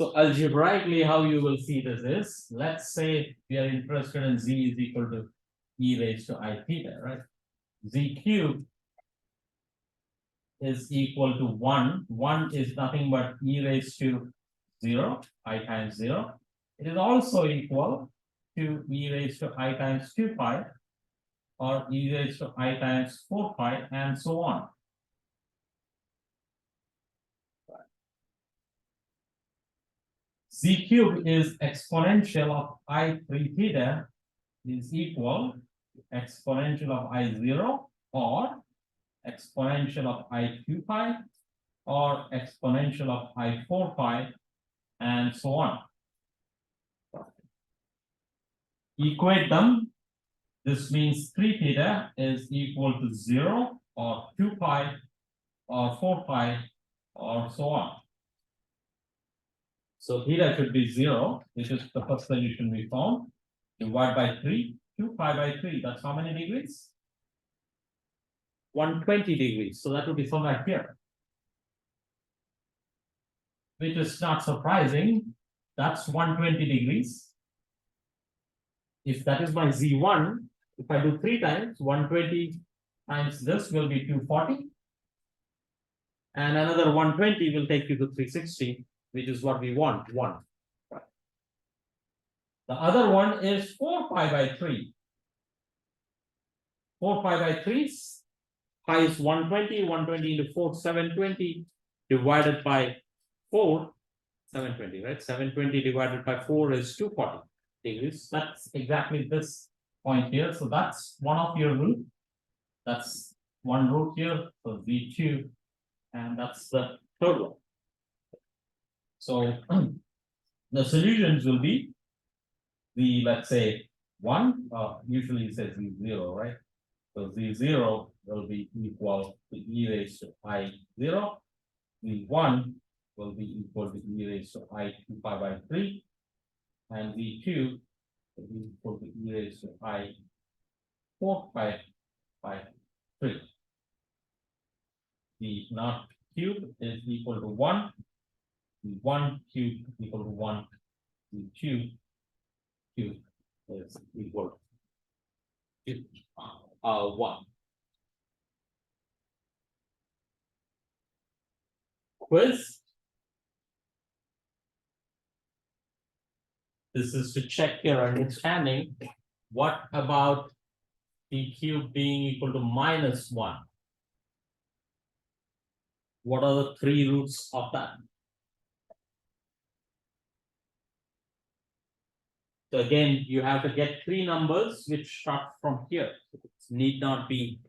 So algebraically, how you will see this is, let's say we are interested in z is equal to e raised to I theta, right? Z cubed is equal to 1. 1 is nothing but e raised to 0, I times 0. It is also equal to e raised to I times 2 pi, or e raised to I times 4 pi, and so on. Z cube is exponential of I 3 theta is equal to exponential of I 0 or exponential of I 2 pi or exponential of I 4 pi and so on. Equate them. This means 3 theta is equal to 0 or 2 pi or 4 pi or so on. So theta should be 0, which is the first solution we found. Divide by 3, 2 pi by 3. That's how many degrees? 120 degrees. So that would be somewhere here. Which is not surprising. That's 120 degrees. If that is my Z1, if I do 3 times, 120 times this will be 240. And another 120 will take you to 360, which is what we want, 1. The other one is 4 pi by 3. 4 pi by 3, pi is 120, 120 into 4, 720, divided by 4, 720, right? 720 divided by 4 is 240 degrees. That's exactly this point here. So that's one of your root. That's one root here, so Z2, and that's the third one. So the solutions will be the, let's say, 1, usually it says Z0, right? So Z0 will be equal to e raised to I0. Z1 will be equal to e raised to I2 pi by 3. And Z2 will be equal to e raised to I4 pi by 3. The naught cube is equal to 1. The 1 cube equal to 1. The 2 cube is equal to 1. Quiz. This is to check your understanding. What about the cube being equal to -1? What are the 3 roots of that? So again, you have to get 3 numbers which start from here. It need not be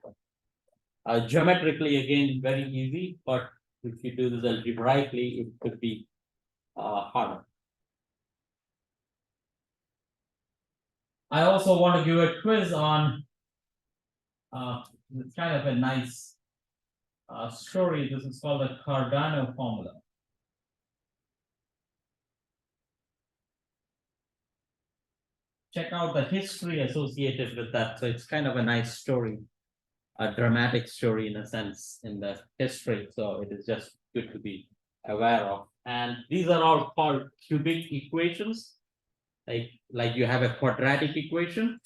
geometrically again very easy, but if you do this algebraically, it could be harder. I also want to give a quiz on it's kind of a nice story. This is called the Cardano formula. Check out the history associated with that. So it's kind of a nice story, a dramatic story in a sense in the history. So it is just good to be aware of. And these are all called cubic equations. Like you have a quadratic equation.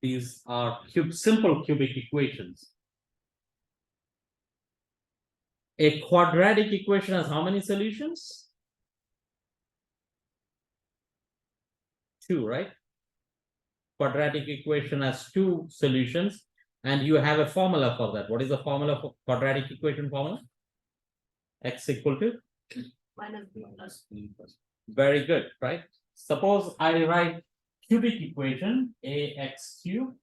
These are simple cubic equations. A quadratic equation has how many solutions? 2, right? Quadratic equation has 2 solutions, and you have a formula for that. What is the formula for quadratic equation formula? X equal to? Minus b plus. Very good, right? Suppose I write cubic equation ax cubed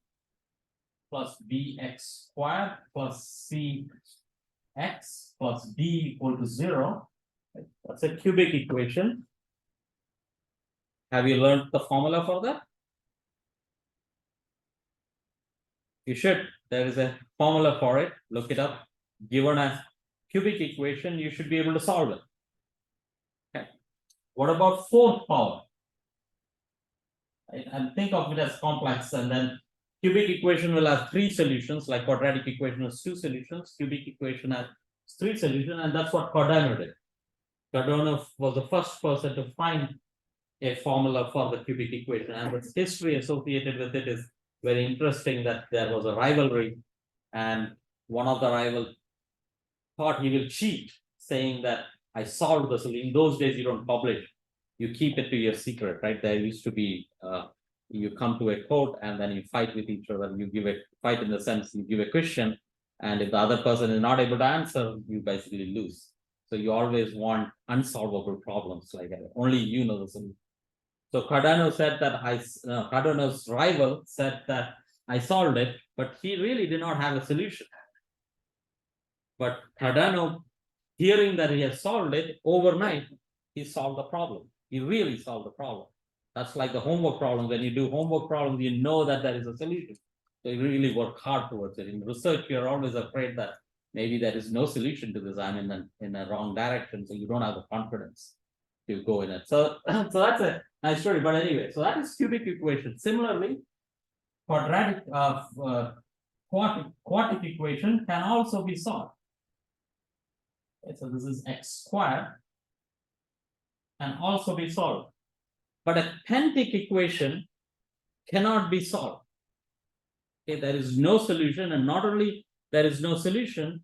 plus bx squared plus cx plus d equal to 0. That's a cubic equation. Have you learned the formula for that? You should. There is a formula for it. Look it up. Given a cubic equation, you should be able to solve it. Okay. What about 4th power? Right? And think of it as complex, and then cubic equation will have 3 solutions, like quadratic equation has 2 solutions. Cubic equation has 3 solutions, and that's what Cardano did. Cardano was the first person to find a formula for the cubic equation, and the history associated with it is very interesting. That there was a rivalry, and one of the rivals thought he will cheat, saying that I solved the solution. In those days, you don't publish, you keep it to your secret, right? There used to be you come to a court and then you fight with each other. You give a fight in the sense you give a question, and if the other person is not able to answer, you basically lose. So you always want unsolvable problems like that. Only you know the solution. So Cardano said that Cardano's rival said that I solved it, but he really did not have a solution. But Cardano, hearing that he has solved it overnight, he solved the problem. He really solved the problem. That's like the homework problem. When you do homework problems, you know that there is a solution. So you really work hard towards it. In research, you're always afraid that maybe there is no solution to this. I'm in a wrong direction, so you don't have the confidence to go in it. So, so that's a nice story. But anyway, so that is cubic equation. Similarly, quadratic quartic equation can also be solved. Okay, so this is x squared can also be solved. But a pentic equation cannot be solved. Okay, there is no solution, and not only there is no solution,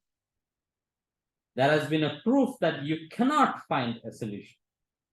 there has been a proof that you cannot find a solution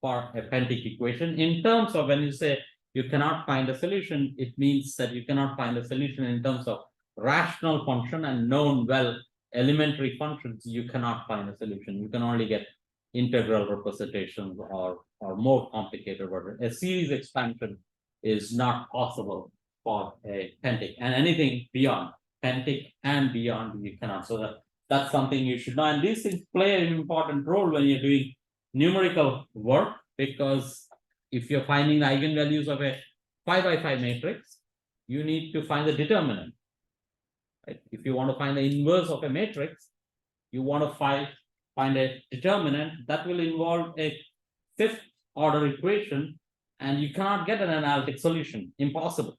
for a pentic equation. In terms of when you say you cannot find a solution, it means that you cannot find a solution in terms of rational function and known well elementary functions. You cannot find a solution. You can only get integral representations or more complicated version. A series expansion is not possible for a pentic, and anything beyond pentic and beyond you cannot. So that's something you should know. And these things play an important role when you're doing numerical work, because if you're finding the eigenvalues of a 5x5 matrix, you need to find the determinant. Right? If you want to find the inverse of a matrix, you want to find a determinant that will involve a fifth order equation, and you cannot get an analytic solution. Impossible.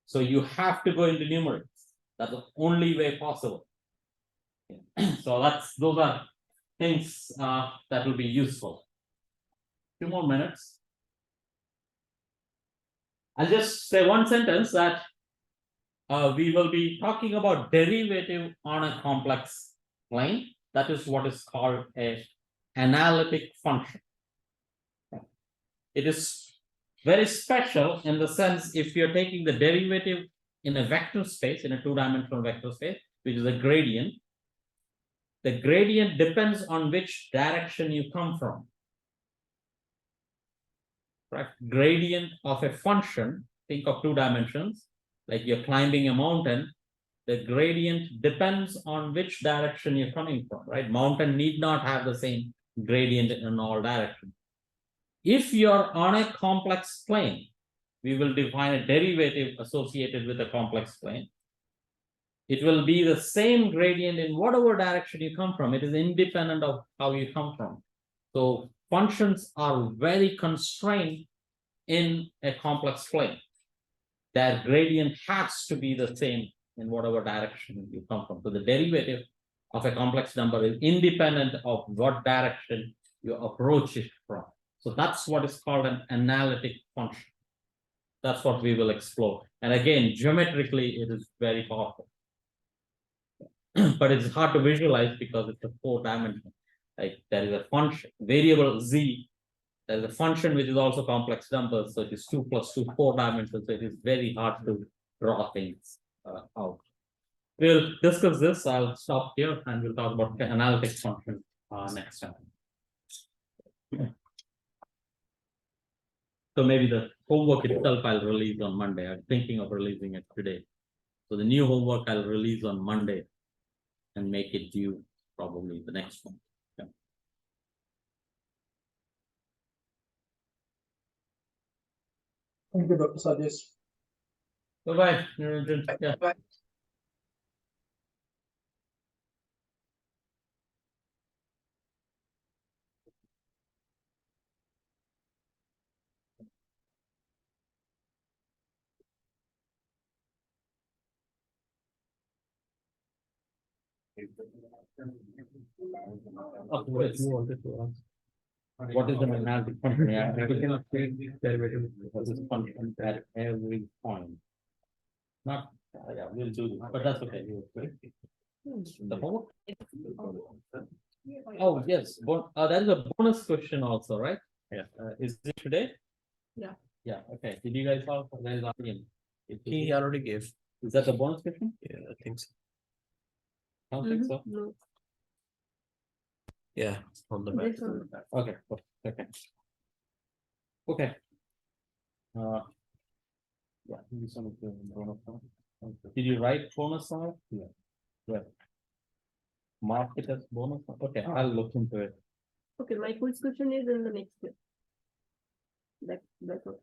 So you have to go into numerics. That's the only way possible. So those are things that will be useful. 2 more minutes. I'll just say one sentence that we will be talking about derivative on a complex plane. That is what is called an analytic function. It is very special in the sense if you're taking the derivative in a vector space, in a 2-dimensional vector space, which is a gradient. The gradient depends on which direction you come from. Right? Gradient of a function, think of 2 dimensions, like you're climbing a mountain. The gradient depends on which direction you're coming from, right? Mountain need not have the same gradient in all directions. If you're on a complex plane, we will define a derivative associated with a complex plane. It will be the same gradient in whatever direction you come from. It is independent of how you come from. So functions are very constrained in a complex plane. Their gradient has to be the same in whatever direction you come from. So the derivative of a complex number is independent of what direction you approach it from. So that's what is called an analytic function. That's what we will explore. And again, geometrically, it is very powerful. But it's hard to visualize because it's a 4-dimensional. Like there is a function, variable z. There is a function which is also complex numbers. So it is 2 + 2, 4 dimensions. So it is very hard to draw things out. We'll discuss this. I'll stop here and we'll talk about analytic function next time. So maybe the homework itself I'll release on Monday. I'm thinking of releasing it today. So the new homework I'll release on Monday and make it due probably the next one. Yeah. Thank you, Dr. Sajesh. Bye-bye, Niranjan. Yeah. Bye. What is an analytic function? Yeah, we cannot create this derivative of this function at every point. Not, yeah, we'll do this, but that's okay. The homework? Oh, yes, that is a bonus question also, right? Yeah. Is it today? Yeah. Yeah, okay. Did you guys all, there is Aryan. He already gave. Is that a bonus question? Yeah, I think so. I don't think so. No. Yeah, on the back. This one. Okay, okay. Okay. Yeah, this one is the bonus one. Did you write bonus on it? Yeah. Right. Mark it as bonus, okay, I'll look into it. Okay, my quiz question is in the next year. Back of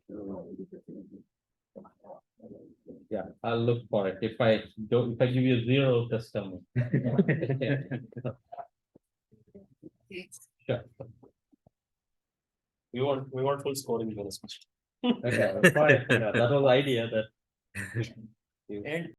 Yeah, I'll look for it, if I don't, if I give you zero, just tell me. Sure. We want full scoring for this question. Okay, fine, yeah, that was the idea that. And